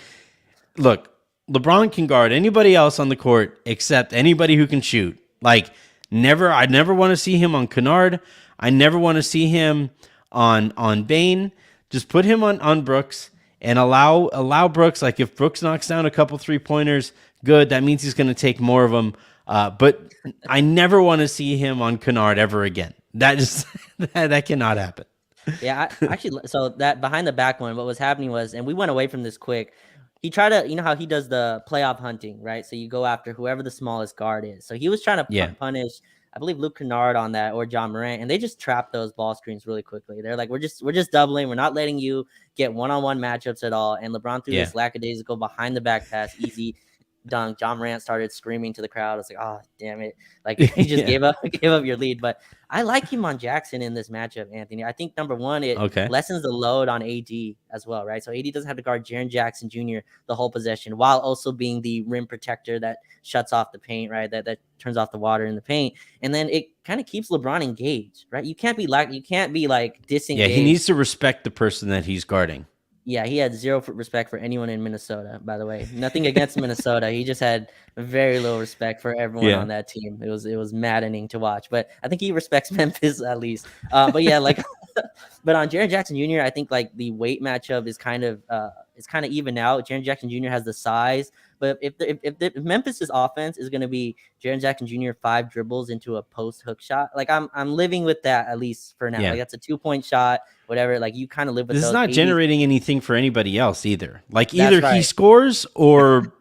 look, LeBron can guard anybody else on the court except anybody who can shoot. Like, I never want to see him on Kennard. I never want to see him on Bane. Just put him on Brooks and allow Brooks. Like, if Brooks knocks down a couple 3-pointers, good. That means he's going to take more of them. But I never want to see him on Kennard ever again. That just that cannot happen. Yeah, actually, so that behind the back one, what was happening was, and we went away from this quick. He tried to, how he does the playoff hunting, right? So you go after whoever the smallest guard is. So he was trying to punish, I believe, Luke Kennard on that, or John Morant, and they just trapped those ball screens really quickly. They're like, we're just doubling. We're not letting you get one-on-one matchups at all. And LeBron threw this lackadaisical behind the back pass, easy dunk. John Morant started screaming to the crowd. I was like, oh, damn it. Like, he just gave up your lead. But I like him on Jackson in this matchup, Anthony. I think, number one, it lessens the load on AD as well, right? So AD doesn't have to guard Jaren Jackson Jr. the whole possession, while also being the rim protector that shuts off the paint, right? That turns off the water in the paint. And then it kind of keeps LeBron engaged, right? You can't be disengaged. Yeah, he needs to respect the person that he's guarding. Yeah, he had zero respect for anyone in Minnesota, by the way. Nothing against Minnesota. He just had very little respect for everyone on that team. It was maddening to watch. But I think he respects Memphis at least. But yeah, like but on Jaren Jackson Jr., I think like the weight matchup is kind of even out. Jaren Jackson Jr. has the size. But if Memphis' offense is going to be Jaren Jackson Jr. 5 dribbles into a post hook shot, like I'm living with that at least for now. Like that's a 2-point shot, whatever. Like you kind of live with this. This is not 80s. Generating anything for anybody else either. Like either he scores or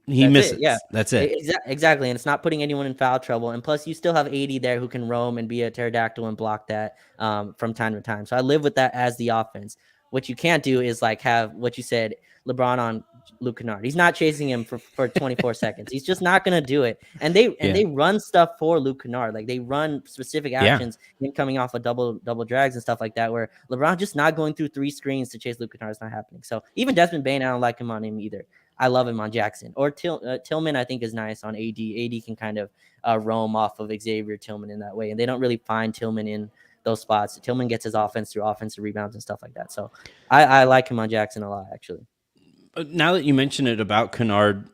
he misses. That's it. Exactly. And it's not putting anyone in foul trouble. And plus, you still have 80 there who can roam and be a pterodactyl and block that from time to time. So I live with that as the offense. What you can't do is like have what you said, LeBron on Luke Kennard. He's not chasing him for 24 seconds. He's just not going to do it. And they run stuff for Luke Kennard. Like they run specific actions, him coming off of double drags and stuff like that, where LeBron just not going through 3 screens to chase Luke Kennard is not happening. So even Desmond Bane, I don't like him on him either. I love him on Jackson. Or Tillman, I think, is nice on AD. AD can kind of roam off of Xavier Tillman in that way. And they don't really find Tillman in those spots. Tillman gets his offense through offensive rebounds and stuff like that. So I like him on Jackson a lot, actually. Now that you mention it about Kennard,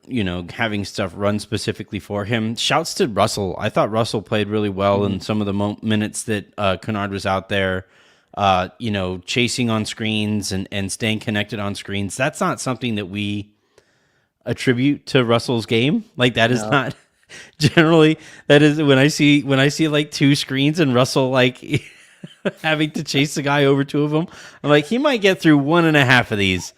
having stuff run specifically for him, shouts to Russell. I thought Russell played really well in some of the minutes that Kennard was out there, chasing on screens and staying connected on screens. That's not something that we attribute to Russell's game. Like that is not generally, that is when I see like two screens and Russell like having to chase the guy over two of them, I'm like, he might get through 1.5 of these.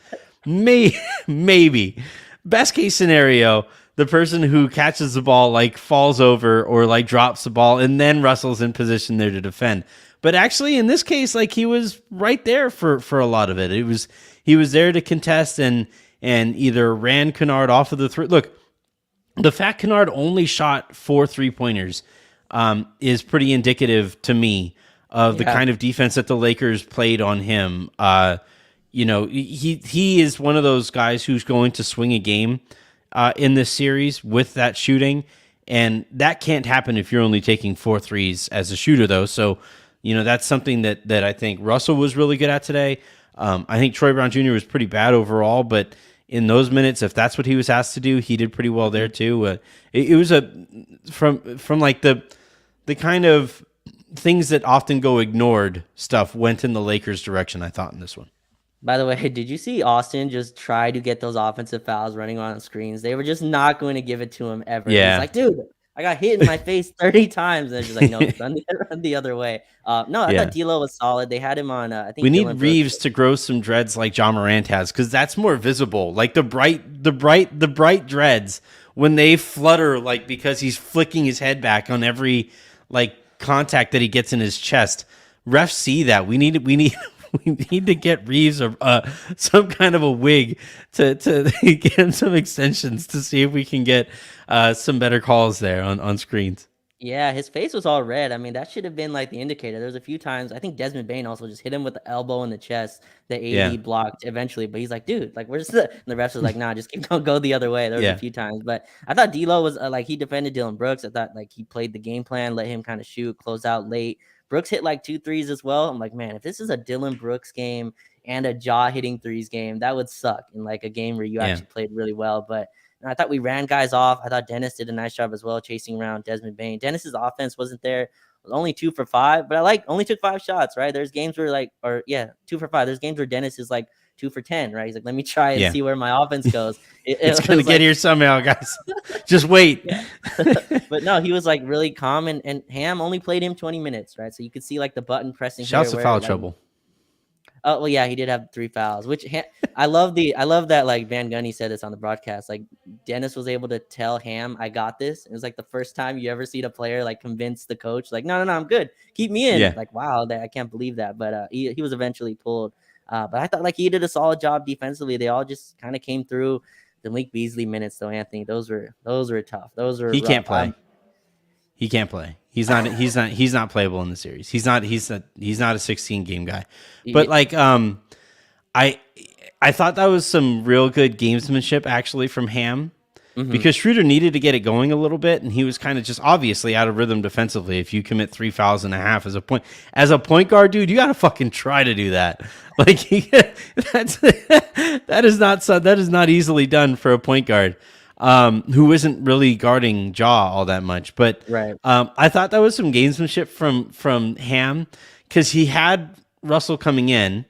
Maybe. Best case scenario, the person who catches the ball like falls over or like drops the ball, and then Russell's in position there to defend. But actually, in this case, like he was right there for a lot of it. He was there to contest and either ran Kennard off of the three. Look, the fact Kennard only shot 4 3-pointers is pretty indicative to me of the kind of defense that the Lakers played on him. He is one of those guys who's going to swing a game in this series with that shooting, and that can't happen if you're only taking 4 threes as a shooter, though. So, that's something that I think Russell was really good at today. I think Troy Brown Jr. was pretty bad overall, but in those minutes, if that's what he was asked to do, he did pretty well there too. It was from like the kind of things that often go ignored stuff went in the Lakers' direction, I thought, in this one. By the way, did you see Austin just try to get those offensive fouls running on screens? They were just not going to give it to him ever. Yeah. He's like, dude, I got hit in my face 30 times. And they're just like, no, run the other way. I thought D'Lo was solid. They had him on, I think. We need Reeves to grow some dreads like John Morant has, because that's more visible. Like the bright dreads, when they flutter, like because he's flicking his head back on every like contact that he gets in his chest. Refs see that. We need to get Reeves some kind of a wig to get him some extensions to see if we can get some better calls there on screens. Yeah, his face was all red. I mean, that should have been like the indicator. There was a few times, I think Desmond Bane also just hit him with the elbow in the chest that AD blocked eventually. But he's like, dude, like, where's the... And the refs was like, nah, just go the other way. There was a few times. But I thought D'Lo was like, he defended Dylan Brooks. I thought like he played the game plan, let him kind of shoot, close out late. Brooks hit like 2 threes as well. I'm like, man, if this is a Dylan Brooks game and a Jaw hitting threes game, that would suck in like a game where you actually played really well. But I thought we ran guys off. I thought Dennis did a nice job as well, chasing around Desmond Bane. Dennis's offense wasn't there. It was only 2 for 5, but only took 5 shots, right? There's games where 2 for 5. There's games where Dennis is like 2 for 10, right? He's like, let me try and see where my offense goes. It's going to get here somehow, guys. Just wait. But no, he was like really calm, and Ham only played him 20 minutes, right? So you could see like the button pressing. Shouts to foul trouble. Oh, well, yeah, he did have 3 fouls, which I love that like Van Gundy said this on the broadcast. Like Dennis was able to tell Ham, I got this. It was like the first time you ever seen a player like convince the coach, like, no, I'm good. Keep me in. Like, wow, I can't believe that. But he was eventually pulled. But I thought like he did a solid job defensively. They all just kind of came through. The Malik Beasley minutes though, Anthony, those were tough. Those were He can't play. He can't play. He's not playable in the series. He's not a 16 game guy. But like I thought that was some real good gamesmanship actually from Ham. Because Schroeder needed to get it going a little bit, and he was kind of just obviously out of rhythm defensively. If you commit 3 fouls and a half as a point guard, dude, you got to fucking try to do that. Like that is not easily done for a point guard who isn't really guarding Jaw all that much. But I thought that was some gamesmanship from Ham, because he had Russell coming in.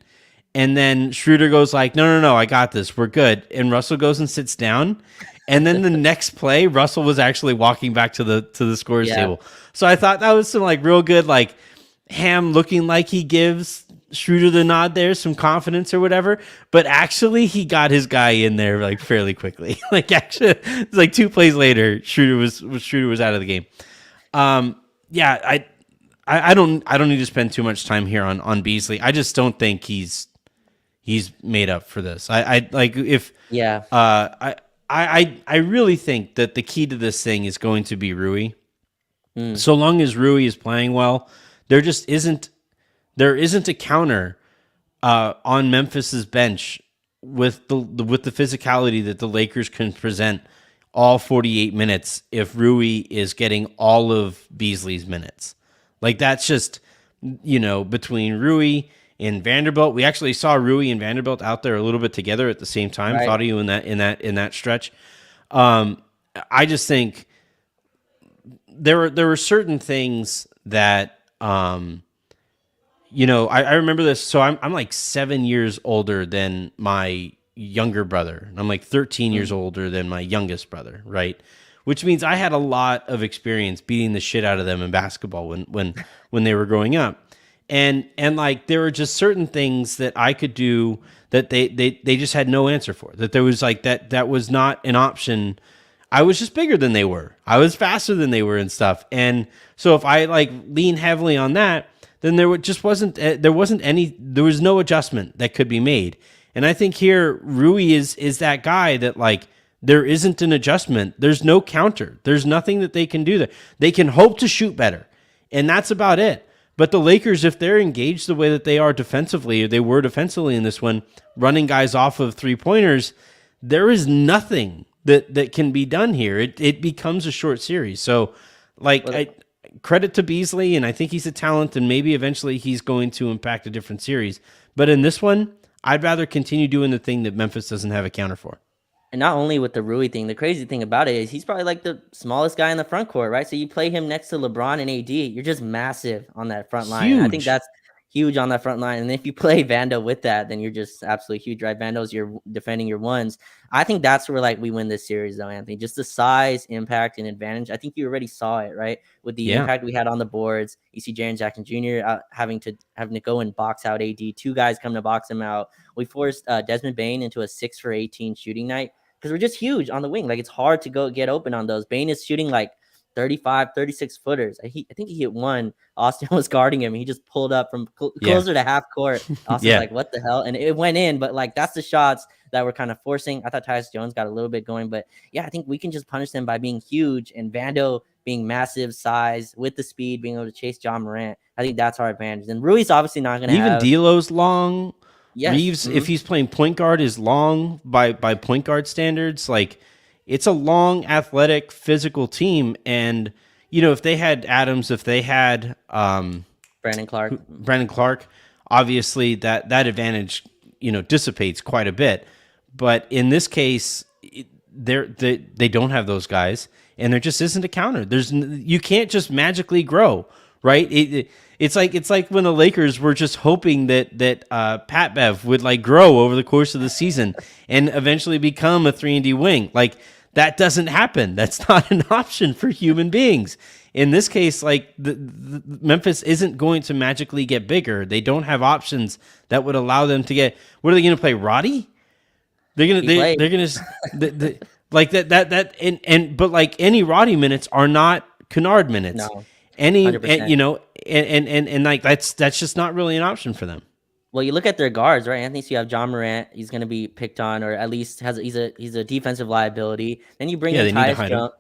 And then Schroeder goes like, no, I got this. We're good. And Russell goes and sits down. And then the next play, Russell was actually walking back to the scorer's table. So I thought that was some like real good, like Ham looking like he gives Schroeder the nod there, some confidence or whatever. But actually, he got his guy in there like fairly quickly. Like actually, it's like 2 plays later, Schroeder was out of the game. I don't need to spend too much time here on Beasley. I just don't think he's made up for this. I really think that the key to this thing is going to be Rui. So long as Rui is playing well, there isn't a counter on Memphis's bench with the physicality that the Lakers can present all 48 minutes if Rui is getting all of Beasley's minutes. Like that's just between Rui and Vanderbilt. We actually saw Rui and Vanderbilt out there a little bit together at the same time. Right. Thought of you in that stretch. I just think there were certain things that I remember this. So I'm like 7 years older than my younger brother. I'm like 13 years older than my youngest brother, right? Which means I had a lot of experience beating the shit out of them in basketball when they were growing up. And like there were just certain things that I could do that they just had no answer for. That there was like that was not an option. I was just bigger than they were. I was faster than they were and stuff. And so if I like lean heavily on that, then there was no adjustment that could be made. And I think here Rui is that guy that like there isn't an adjustment. There's no counter. There's nothing that they can do there. They can hope to shoot better, and that's about it. But the Lakers, if they're engaged the way that they are defensively, or they were defensively in this one, running guys off of 3-pointers, there is nothing that can be done here. It becomes a short series. So, like, credit to Beasley, and I think he's a talent, and maybe eventually he's going to impact a different series. But in this one, I'd rather continue doing the thing that Memphis doesn't have a counter for. And not only with the Rui thing, the crazy thing about it is he's probably like the smallest guy in the front court, right? So you play him next to LeBron and AD, you're just massive on that front line. And I think that's huge on that front line. And if you play Vando with that, then you're just absolutely huge, right? Vando's you're defending your ones. I think that's where like we win this series though, Anthony. Just the size, impact, and advantage. I think you already saw it, right? With the impact we had on the boards. You see Jaren Jackson Jr. Having to go and box out AD. Two guys come to box him out. We forced Desmond Bane into a 6 for 18 shooting night because we're just huge on the wing. Like it's hard to go get open on those. Bane is shooting like 35, 36 footers. I think he hit one. Austin was guarding him. He just pulled up from closer to half court. Austin's like, what the hell? And it went in, but like that's the shots that we're kind of forcing. I thought Tyus Jones got a little bit going, but yeah, I think we can just punish them by being huge and Vando being massive size with the speed, being able to chase John Morant. I think that's our advantage. And Rui's obviously not going to have. Even D'Lo's long. Yes. Reeves, if he's playing point guard, is long by point guard standards. Like, it's a long, athletic, physical team. And, if they had Adams, if they had Brandon Clark, obviously that advantage, dissipates quite a bit. But in this case, they don't have those guys, and there just isn't a counter. You can't just magically grow, right? It's like when the Lakers were just hoping that Pat Bev would like grow over the course of the season and eventually become a 3-and-D wing. Like that doesn't happen. That's not an option for human beings. In this case, like the Memphis isn't going to magically get bigger. They don't have options that would allow them to get. What are they going to play? Roddy? They're gonna like that but like any Roddy minutes are not Kennard minutes. No. And like that's just not really an option for them. Well, you look at their guards, right, Anthony? So you have John Morant. He's going to be picked on, or at least he's a defensive liability. Then you bring in Tyus Jones,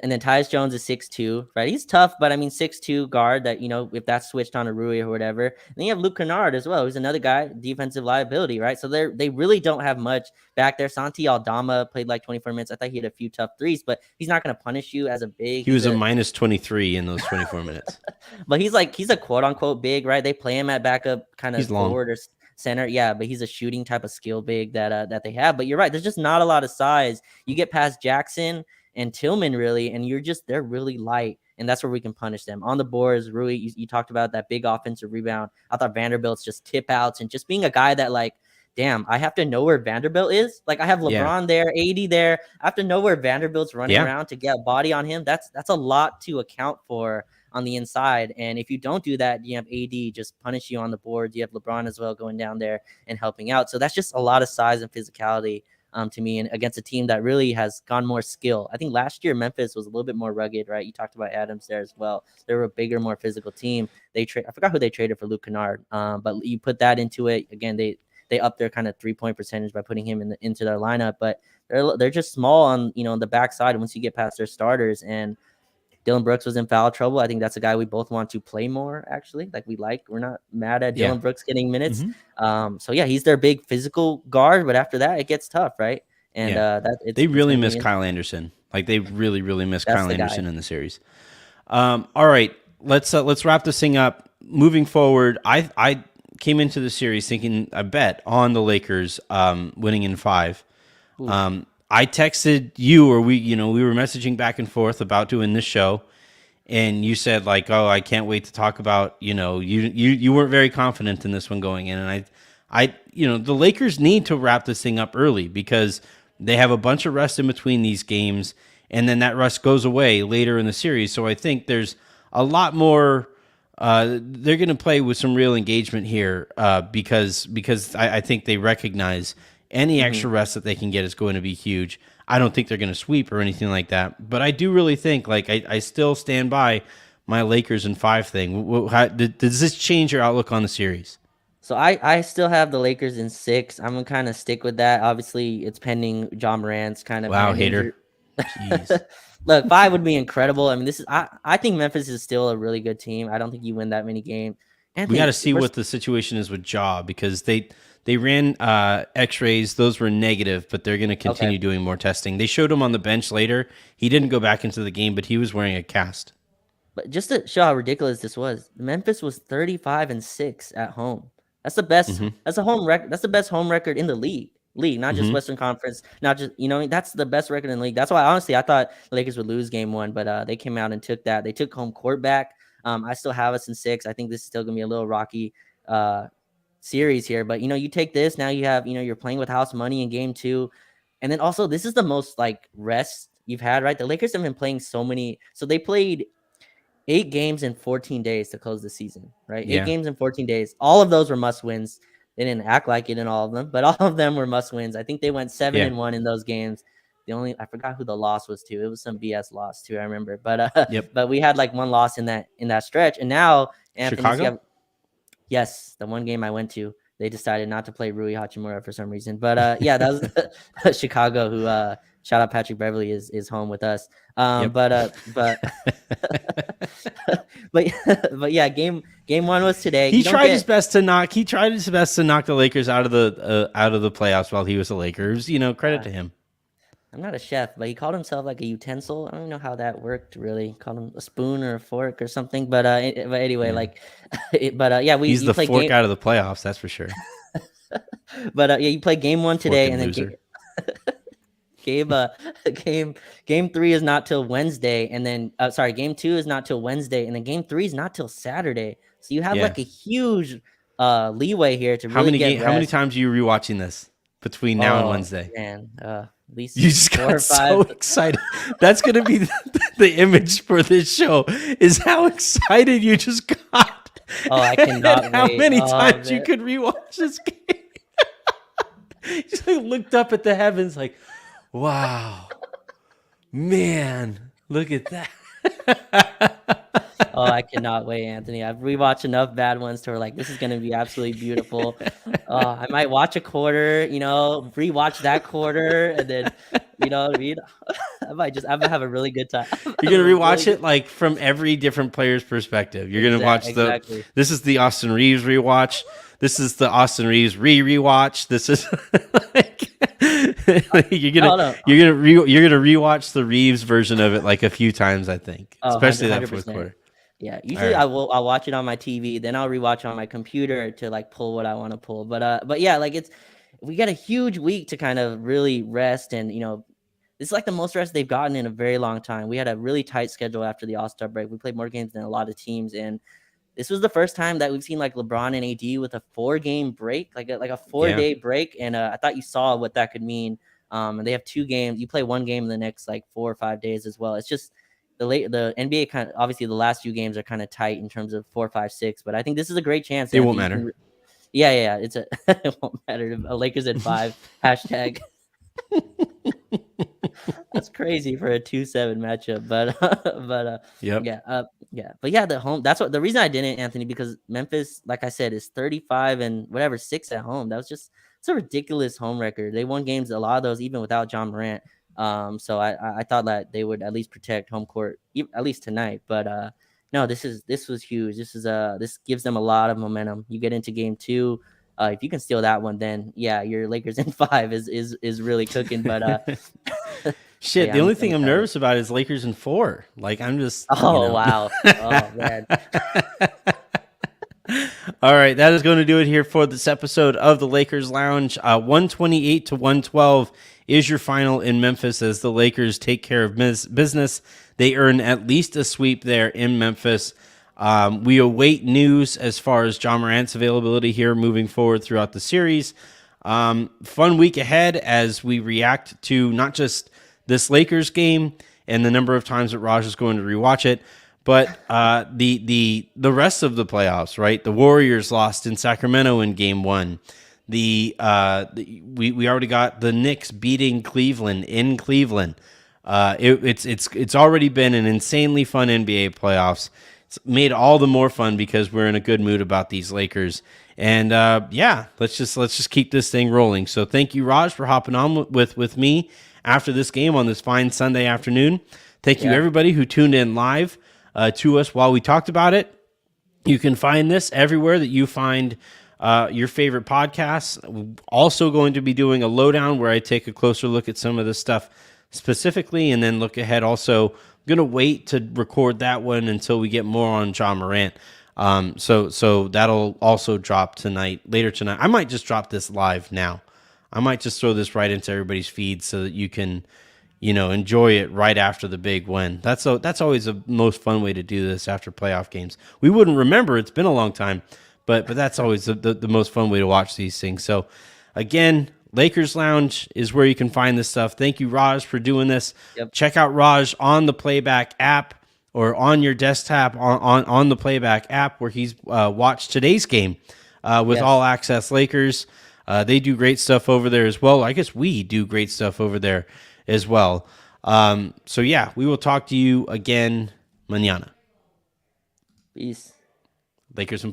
and then Tyus Jones is 6'2", right? He's tough, but I mean 6'2" guard that if that's switched on a Rui or whatever. And then you have Luke Kennard as well, who's another guy, defensive liability, right? So they really don't have much back there. Santi Aldama played like 24 minutes. I thought he had a few tough threes, but he's not going to punish you as a big. He was a minus 23 in those 24 minutes. But he's a quote unquote big, right? They play him at backup, kind of forward or center. Yeah, but he's a shooting type of skill big that they have. But you're right. There's just not a lot of size. You get past Jackson and Tillman really, and they're really light. And that's where we can punish them. On the boards, Rui, you talked about that big offensive rebound. I thought Vanderbilt's just tip outs and just being a guy that like, damn, I have to know where Vanderbilt is. Like I have LeBron there, AD there. I have to know where Vanderbilt's running around to get a body on him. That's a lot to account for on the inside. And if you don't do that, you have AD just punish you on the boards. You have LeBron as well going down there and helping out. So that's just a lot of size and physicality to me, and against a team that really has gone more skill. I think last year Memphis was a little bit more rugged, right? You talked about Adams there as well. They were a bigger, more physical team. I forgot who they traded for Luke Kennard, but you put that into it again. They upped their kind of 3-point percentage by putting him into their lineup, but they're just small on on the backside once you get past their starters. And Dylan Brooks was in foul trouble. I think that's a guy we both want to play more, actually. We're not mad at Dylan Brooks getting minutes. Mm-hmm. So yeah, he's their big physical guard, but after that, it gets tough, right? And they really miss Kyle Anderson. Like they really, really miss Kyle Anderson in the series. All right. let's wrap this thing up. Moving forward, I came into the series thinking I bet on the Lakers winning in 5. I texted you, or we were messaging back and forth about doing this show, and you said like, "Oh, I can't wait to talk about." You weren't very confident in this one going in, and the Lakers need to wrap this thing up early because they have a bunch of rest in between these games, and then that rest goes away later in the series. So I think there's a lot more. They're going to play with some real engagement here because I think they recognize any extra rest that they can get is going to be huge. I don't think they're going to sweep or anything like that, but I do really think I still stand by my Lakers in 5 thing. Does this change your outlook on the series? So I still have the Lakers in 6. I'm gonna kind of stick with that. Obviously, it's pending John Morant's kind of hater. Jeez. Look, 5 would be incredible. I mean, I think Memphis is still a really good team. I don't think you win that many games. We got to see what the situation is with Ja because they ran X-rays. Those were negative, but they're going to continue doing more testing. They showed him on the bench later. He didn't go back into the game, but he was wearing a cast. But just to show how ridiculous this was, Memphis was 35-6 at home. That's the best. That's a home record. That's the best home record in the league, not just Western Conference, not just that's the best record in the league. That's why honestly I thought the Lakers would lose game 1, but they came out and took that. They took home court back. I still have us in 6. I think this is still gonna be a little rocky series here, but you take this now. You have you're playing with house money in game 2, and then also this is the most like rest you've had, right? The Lakers have been playing so many, so they played 8 games in 14 days to close the season, right? Yeah. 8 games in 14 days. All of those were must wins. They didn't act like it in all of them, but all of them were must wins. I think they went 7-1 in those games. I forgot who the loss was to. It was some BS loss too, I remember. But but we had like 1 loss in that stretch. And now Anthony, Chicago? Yes, the one game I went to, they decided not to play Rui Hachimura for some reason. But yeah, that was Chicago who shout out Patrick Beverly is home with us. But yeah, game 1 was today. He tried his best to knock the Lakers out of the playoffs while he was the Lakers. Credit to him. I'm not a chef, but he called himself like a utensil. I don't know how that worked really. Called him a spoon or a fork or something. But anyway, yeah. He's the fork out of the playoffs, that's for sure. But yeah, you play game 1 today, and then game 3 is not till Wednesday, and then game 2 is not till Wednesday, and then game 3 is not till Saturday. So you have like a huge leeway here to really get rest. How many times are you rewatching this between now and Wednesday? Man, at least you just got so excited. That's gonna be the image for this show. Is how excited you just got. Oh, I cannot wait. How many times you could rewatch this game? You just looked up at the heavens like, wow, man, look at that. Oh, I cannot wait, Anthony. I've rewatched enough bad ones to where like this is gonna be absolutely beautiful. I might watch a quarter, rewatch that quarter, and then I'm gonna have a really good time. You're gonna rewatch it like from every different player's perspective. You're gonna watch this is the Austin Rui-ves rewatch. This is the Austin Rui-ves rewatch. This is like you're gonna rewatch the Reeves version of it like a few times, I think, especially 100%. That fourth quarter. Yeah, usually I'll watch it on my TV, then I'll rewatch it on my computer to like pull what I want to pull. But yeah, like we got a huge week to kind of really rest, and this is like the most rest they've gotten in a very long time. We had a really tight schedule after the All-Star break. We played more games than a lot of teams, and this was the first time that we've seen like LeBron and AD with a 4-game break, like a 4-day break, and I thought you saw what that could mean. And they have 2 games. You play 1 game in the next like 4 or 5 days as well. It's just the NBA kind of, obviously the last few games are kind of tight in terms of 4, 5, 6, but I think this is a great chance. It won't matter. Yeah. It won't matter. Lakers at 5 hashtag. That's crazy for a 2-7 matchup, but yeah. But yeah, the reason I didn't, Anthony, because Memphis, like I said, is 35-6 at home. It's a ridiculous home record. They won games, a lot of those even without John Morant. So I thought that they would at least protect home court at least tonight, but no, this was huge. This gives them a lot of momentum. You get into game 2. If you can steal that one, then yeah, your Lakers in 5 is really cooking. But Shit, yeah, the only I'm thing I'm excited. nervous about is Lakers in 4. Like, I'm just, Oh wow. Oh man. All right, that is going to do it here for this episode of the Lakers Lounge. 128 to 112 is your final in Memphis as the Lakers take care of business. They earn at least a sweep there in Memphis. We await news as far as Ja Morant's availability here moving forward throughout the series. Fun week ahead as we react to not just this Lakers game and the number of times that Raj is going to rewatch it, but the rest of the playoffs, right? The Warriors lost in Sacramento in Game 1. We already got the Knicks beating Cleveland in Cleveland. It's already been an insanely fun NBA playoffs. It's made all the more fun because we're in a good mood about these Lakers. And let's just keep this thing rolling. So thank you, Raj, for hopping on with me after this game on this fine Sunday afternoon. Thank you, everybody who tuned in live to us while we talked about it. You can find this everywhere that you find your favorite podcasts. We're also going to be doing a lowdown where I take a closer look at some of this stuff specifically and then look ahead. Also, I'm going to wait to record that one until we get more on Ja Morant. So that'll also drop later tonight. I might just drop this live now. I might just throw this right into everybody's feed so that you can, enjoy it right after the big win. That's always the most fun way to do this after playoff games. We wouldn't remember, it's been a long time, but that's always the most fun way to watch these things. So again, Lakers Lounge is where you can find this stuff. Thank you, Raj, for doing this. Yep. Check out Raj on the Playback app or on your desktop on the Playback app where he's watched today's game with All Access Lakers. They do great stuff over there as well. I guess we do great stuff over there as well. We will talk to you again mañana. Peace. Lakers and